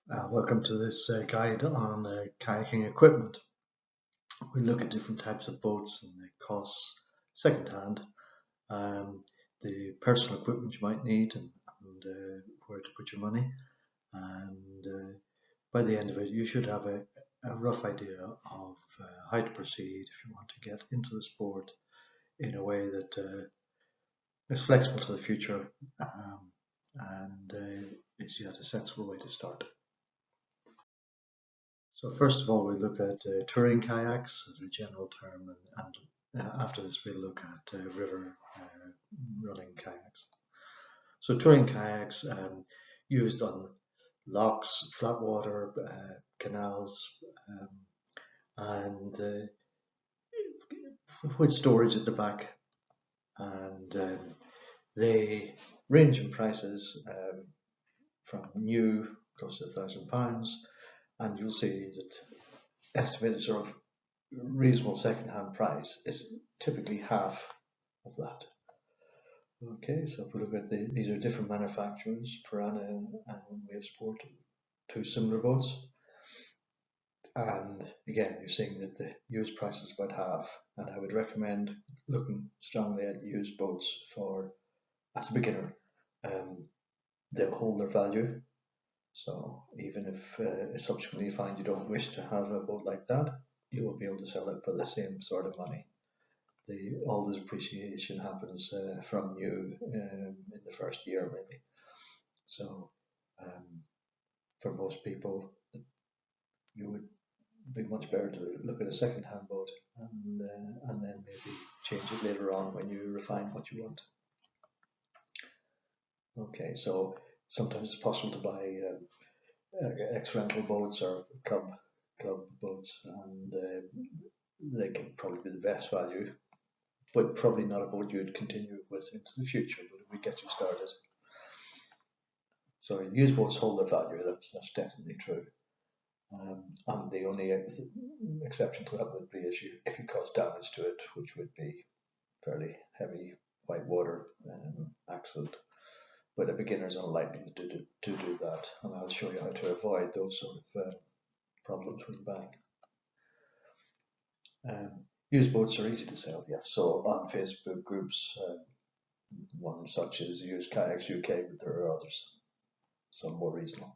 Welcome to this guide on kayaking equipment. We look at different types of boats and the costs second-hand, um, the personal equipment you might need and where to put your money. And by the end of it, you should have a rough idea of how to proceed if you want to get into the sport in a way that is flexible to the future and is yet a sensible way to start. So first of all, we look at touring kayaks as a general term, and after this we'll look at river running kayaks. So touring kayaks used on locks, flat water, canals, and with storage at the back, and they range in prices from new close to £1,000, and you'll see that estimated sort of reasonable second-hand price is typically half of that. Okay, so if we look at these are different manufacturers, Piranha and Wavesport, two similar boats. And again, you're seeing that the used price is about half. And I would recommend looking strongly at used boats for, as a beginner, they'll hold their value. So even if subsequently you find you don't wish to have a boat like that, you will be able to sell it for the same sort of money. All the depreciation happens from new in the first year maybe. So for most people, you would be much better to look at a second-hand boat and then maybe change it later on when you refine what you want. Okay, so sometimes it's possible to buy ex-rental boats or club boats, and they can probably be the best value, but probably not a boat you'd continue with into the future, but it would get you started. So used boats hold their value, that's definitely true. And the only exception to that would be if you cause damage to it, which would be fairly heavy white water accident. But a beginner is unlikely to do that, and I'll show you how to avoid those sort of problems with buying. Used boats are easy to sell, yeah. So on Facebook groups, one such as Used Kayaks UK, but there are others, some more reasonable.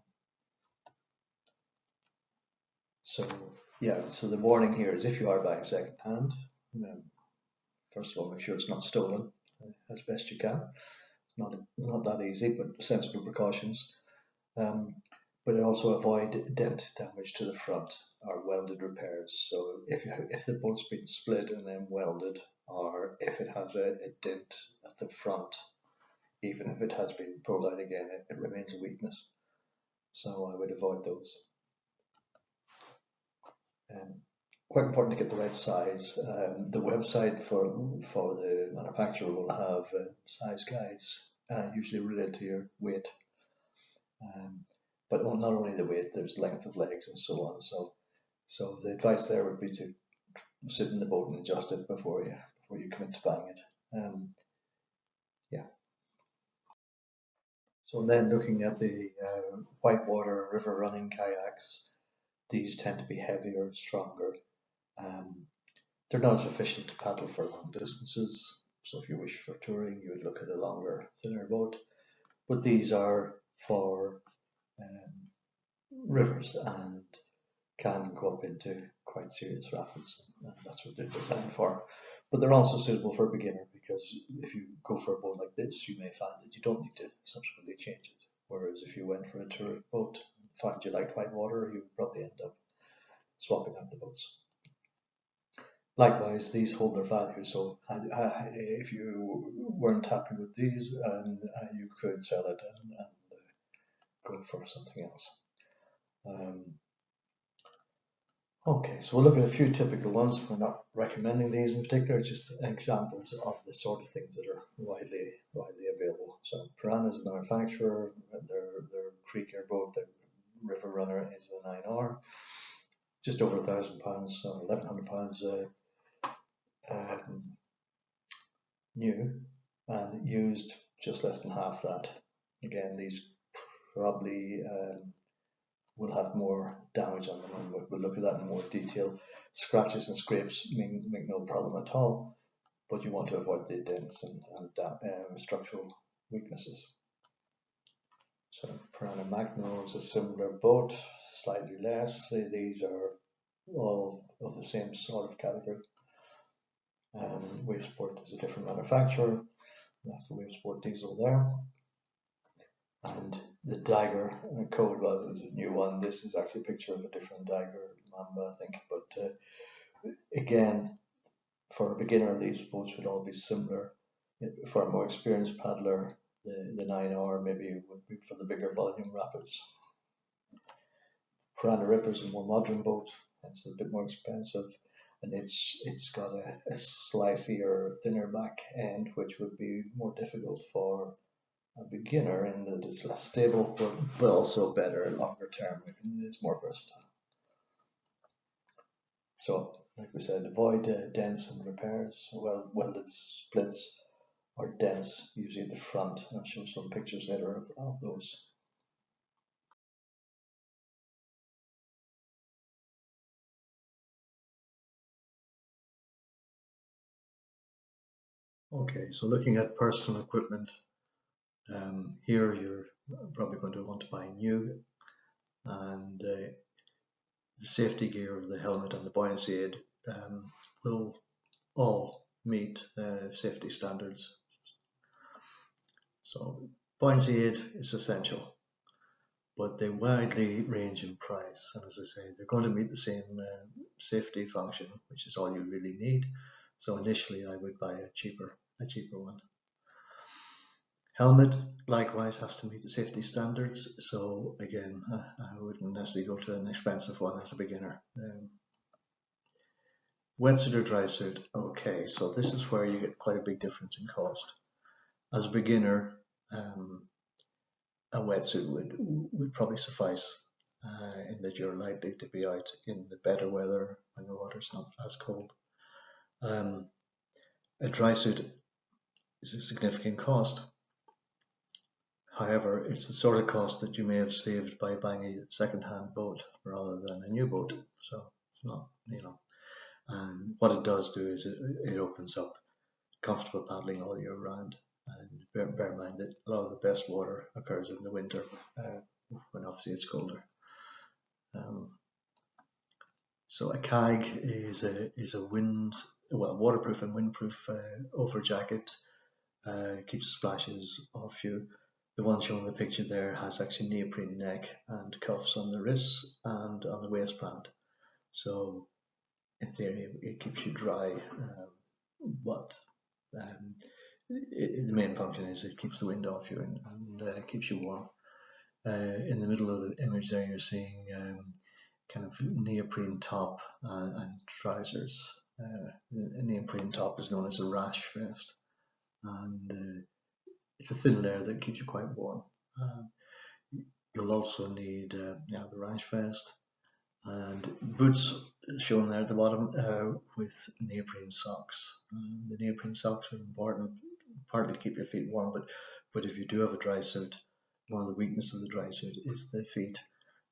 So yeah, so the warning here is if you are buying second hand, first of all, make sure it's not stolen as best you can. It's not that easy, but sensible precautions. But also avoid dent damage to the front or welded repairs. So if the boat's been split and then welded, or if it has a dent at the front, even if it has been pulled out again, it remains a weakness. So I would avoid those. Quite important to get the right size. The website for the manufacturer will have size guides, usually related to your weight. But not only the weight, there's length of legs and so on. So the advice there would be to sit in the boat and adjust it before you commit to buying it. Yeah. So then looking at the whitewater river running kayaks, these tend to be heavier, stronger. They're not as efficient to paddle for long distances. So if you wish for touring, you would look at a longer, thinner boat. But these are for rivers and can go up into quite serious rapids, and that's what they're designed for. But they're also suitable for a beginner, because if you go for a boat like this, you may find that you don't need to subsequently change it. Whereas if you went for a tour boat and found you liked white water, you would probably end up swapping out the boats. Likewise, these hold their value, so if you weren't happy with these, you could sell it and go for something else. Okay, so we'll look at a few typical ones. We're not recommending these in particular, just examples of the sort of things that are widely available. So Piranha is a manufacturer, their creek airboat, the River Runner is the 9R, just over £1,000, so £1,100 new, and used just less than half that. Again, these probably will have more damage on them, and we'll look at that in more detail. Scratches and scrapes make no problem at all, but you want to avoid the dents and structural weaknesses. So Piranha Magno is a similar boat, slightly less. These are all of the same sort of category. Wavesport is a different manufacturer. That's the Wavesport diesel there. And the Dagger code, well, there's a new one. This is actually a picture of a different Dagger Mamba, I think. But again, for a beginner, these boats would all be similar. For a more experienced paddler, the 9R maybe would be for the bigger volume rapids. Piranha Ripper is a more modern boat. It's a bit more expensive, and it's got a slicier, thinner back end, which would be more difficult for a beginner in that it's less stable, but also better longer term. It's more versatile. So, like we said, avoid dents and repairs. Well, welded splits or dents, usually at the front. I'll show some pictures later of those. Okay, so looking at personal equipment, here you're probably going to want to buy new, and the safety gear, the helmet and the buoyancy aid will all meet safety standards. So buoyancy aid is essential, but they widely range in price, and as I say, they're going to meet the same safety function, which is all you really need. So initially I would buy a cheaper one. Helmet likewise has to meet the safety standards, so again, I wouldn't necessarily go to an expensive one as a beginner. Wetsuit or dry suit? Okay, so this is where you get quite a big difference in cost. As a beginner, a wetsuit would probably suffice in that you're likely to be out in the better weather when the water's not as cold. A dry suit is a significant cost. However, it's the sort of cost that you may have saved by buying a second-hand boat rather than a new boat. So it's not, and what it does do is it opens up comfortable paddling all year round. And bear in mind that a lot of the best water occurs in the winter, when obviously it's colder. So a kayak is a waterproof and windproof over jacket. Keeps splashes off you. The one shown in the picture there has actually neoprene neck and cuffs on the wrists and on the waistband. So in theory, it keeps you dry, but the main function is it keeps the wind off you and keeps you warm. In the middle of the image there, you're seeing kind of neoprene top and trousers. The neoprene top is known as a rash vest, and it's a thin layer that keeps you quite warm. You'll also need the rash vest and boots shown there at the bottom with neoprene socks. The neoprene socks are important, partly to keep your feet warm, but if you do have a dry suit, one of the weaknesses of the dry suit is the feet,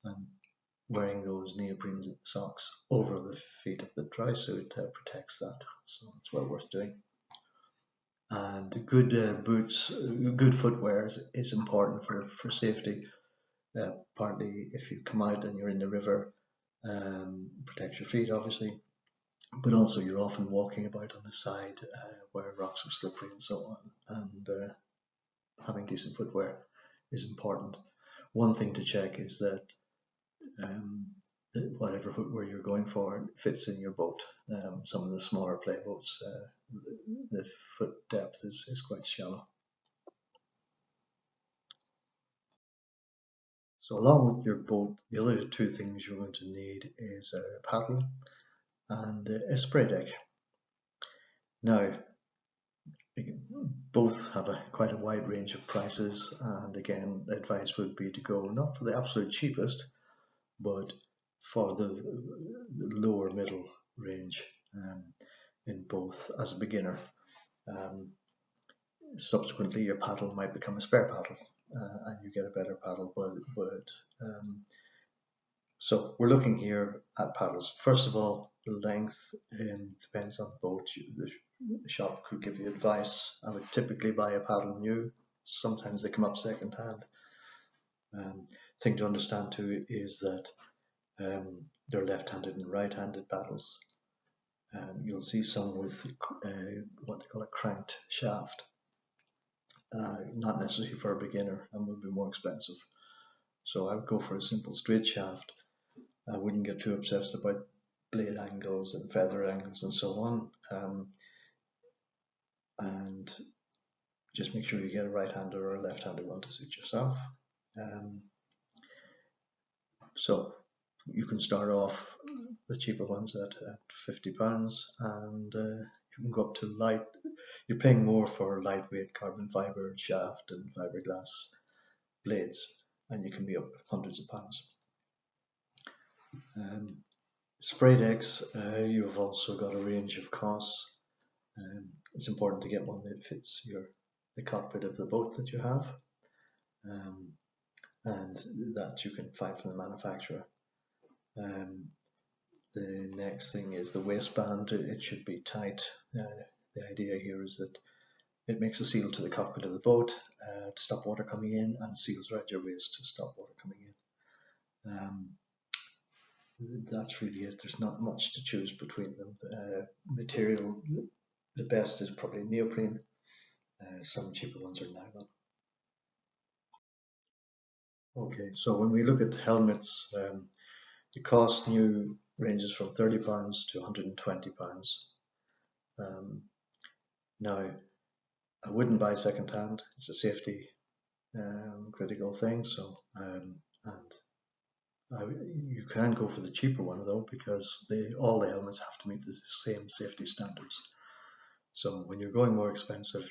and wearing those neoprene socks over the feet of the dry suit protects that, so it's well worth doing. And good boots, good footwear is important for safety, partly if you come out and you're in the river, protects your feet obviously, but also you're often walking about on the side where rocks are slippery and so on, and having decent footwear is important. One thing to check is that whatever footwear you're going for fits in your boat. Some of the smaller play boats, the foot depth is quite shallow. So along with your boat, the other two things you're going to need is a paddle and a spray deck. Now, both have quite a wide range of prices, and again, advice would be to go not for the absolute cheapest, but for the lower middle range in both as a beginner. Subsequently, your paddle might become a spare paddle, and you get a better paddle, but So we're looking here at paddles. First of all, the length depends on the boat. The shop could give you advice. I would typically buy a paddle new. Sometimes they come up second hand. Thing to understand too is that they're left-handed and right-handed paddles. You'll see some with what they call a cranked shaft. Not necessarily for a beginner, and would be more expensive. So I would go for a simple straight shaft. I wouldn't get too obsessed about blade angles and feather angles and so on. And just make sure you get a right-handed or a left-handed one to suit yourself. So you can start off the cheaper ones at £50, and you can go up to light. You're paying more for lightweight carbon fiber shaft and fiberglass blades, and you can be up hundreds of pounds. Spray decks, you've also got a range of costs. It's important to get one that fits the cockpit of the boat that you have, and that you can find from the manufacturer. The next thing is the waistband. It should be tight. The idea here is that it makes a seal to the cockpit of the boat to stop water coming in, and seals around your waist to stop water coming in. That's really it. There's not much to choose between them. Material, the best is probably neoprene. Some cheaper ones are nylon. Okay, so when we look at helmets, the cost new ranges from £30 to £120. Now, I wouldn't buy second hand. It's a safety critical thing. So, you can go for the cheaper one though, because all the helmets have to meet the same safety standards. So when you're going more expensive,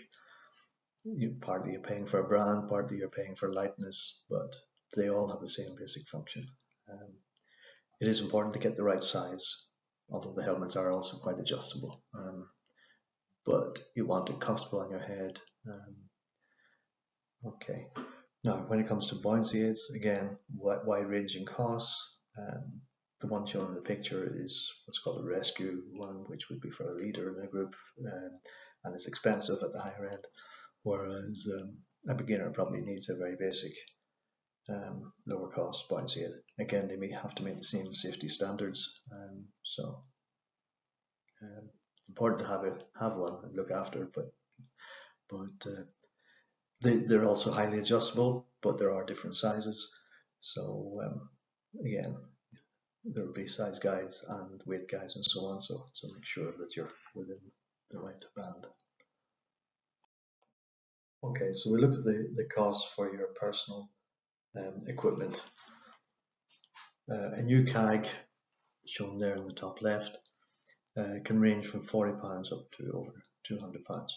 partly you're paying for a brand, partly you're paying for lightness, but they all have the same basic function. It is important to get the right size, although the helmets are also quite adjustable. But you want it comfortable on your head. Okay. Now, when it comes to buoyancy aids, again, wide-ranging costs. The one shown in the picture is what's called a rescue one, which would be for a leader in a group, and it's expensive at the higher end, whereas a beginner probably needs a very basic, lower cost buoyancy aid. Again, they may have to meet the same safety standards, so important to have one and look after it, but they're also highly adjustable, but there are different sizes. So again, there will be size guides and weight guides and so on. So make sure that you're within the right band. Okay, so we looked at the costs for your personal equipment. A new kayak, shown there in the top left, can range from £40 up to over £200.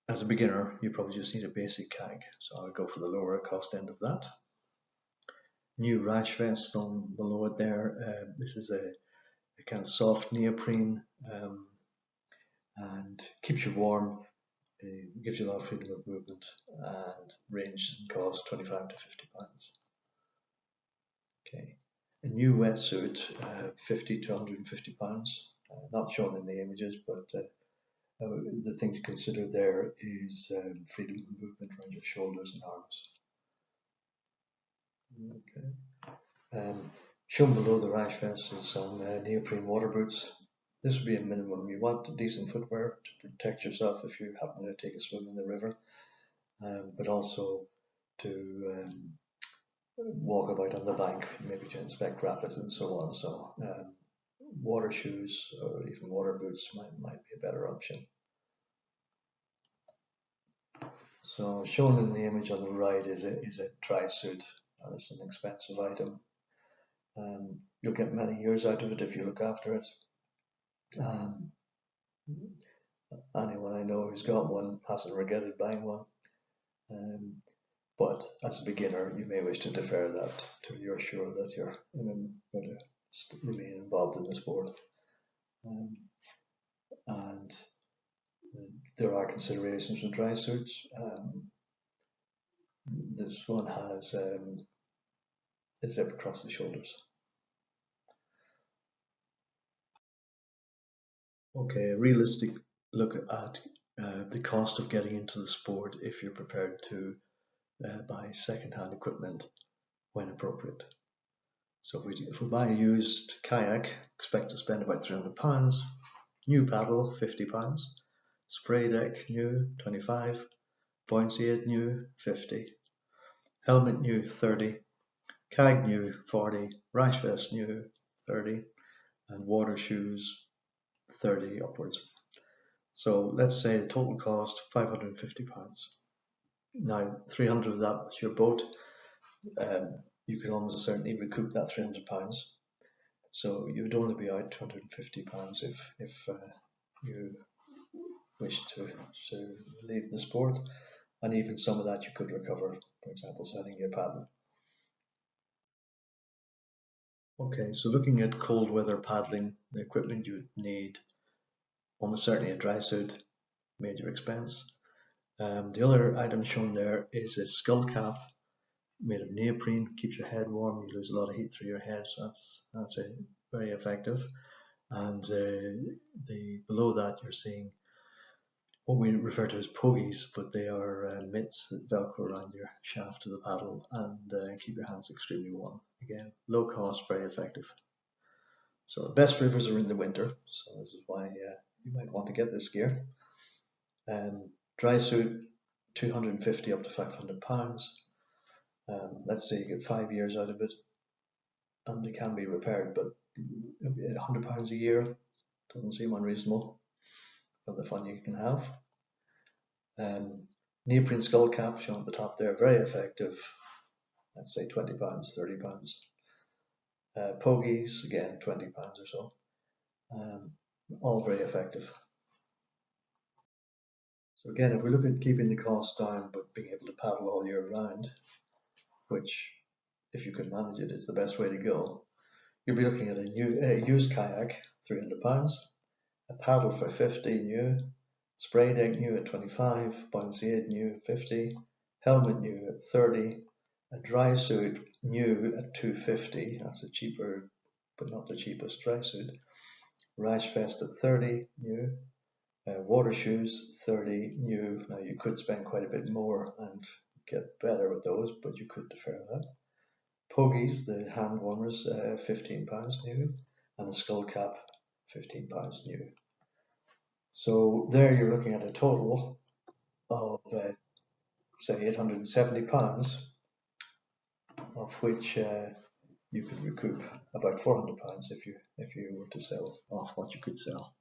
As a beginner, you probably just need a basic kayak, so I would go for the lower cost end of that. New rash vests on below it there. This is a kind of soft neoprene, and keeps you warm, gives you a lot of freedom of movement, and range and cost £25 to £50. Okay, a new wetsuit, £50 to £150, not shown in the images, but the thing to consider there is freedom of movement around your shoulders and arms. Okay. Shown below the rash vest is some neoprene water boots. This would be a minimum. You want decent footwear to protect yourself if you happen to take a swim in the river, but also to walk about on the bank, maybe to inspect rapids and so on. So water shoes or even water boots might be a better option. So shown in the image on the right is a dry suit. It's an expensive item. You'll get many years out of it if you look after it. Anyone I know who's got one hasn't regretted buying one. But as a beginner, you may wish to defer that till you're sure that you're going to remain involved in the sport. And there are considerations with dry suits. This one has a zip across the shoulders. Okay, a realistic look at the cost of getting into the sport if you're prepared to buy second-hand equipment when appropriate. So if we buy a used kayak, expect to spend about £300. New paddle, £50. Spray deck new, 25. Buoyancy aid new, 50. Helmet new, 30. Kayak new, 40. Rash vest new, 30. And water shoes, 30 upwards. So let's say the total cost £550. Now, 300 of that was your boat. You can almost certainly recoup that £300. So you would only be out £250 if you wish to leave the sport, and even some of that you could recover, for example, selling your paddle. Okay, so looking at cold weather paddling, the equipment you would need, almost certainly a dry suit, major expense. The other item shown there is a skull cap made of neoprene, keeps your head warm, you lose a lot of heat through your head, so that's very effective. And below that you're seeing what we refer to as pogies, but they are mitts that velcro around your shaft of the paddle and keep your hands extremely warm. Again, low cost, very effective. So the best rivers are in the winter, so this is why you might want to get this gear. Dry suit, 250 up to £500. Let's say you get 5 years out of it, and they can be repaired, but £100 a year doesn't seem unreasonable for the fun you can have. Neoprene skull cap shown at the top there, very effective. Let's say £20, £30. Pogies, again, £20 or so. All very effective. So again, if we look at keeping the costs down but being able to paddle all year round, which, if you can manage it, is the best way to go, you'll be looking at a used kayak, £300, a paddle for 50 new, spray deck new at 25, buoyancy aid new at 50, helmet new at 30, a dry suit new at 250, that's a cheaper but not the cheapest dry suit, rash vest at 30 new, water shoes 30 new. Now you could spend quite a bit more and get better with those, but you could defer that. Pogies, the hand warmers, £15 new, and a skull cap, £15 new. So there you're looking at a total of say £870, of which you could recoup about £400 if you were to sell off what you could sell.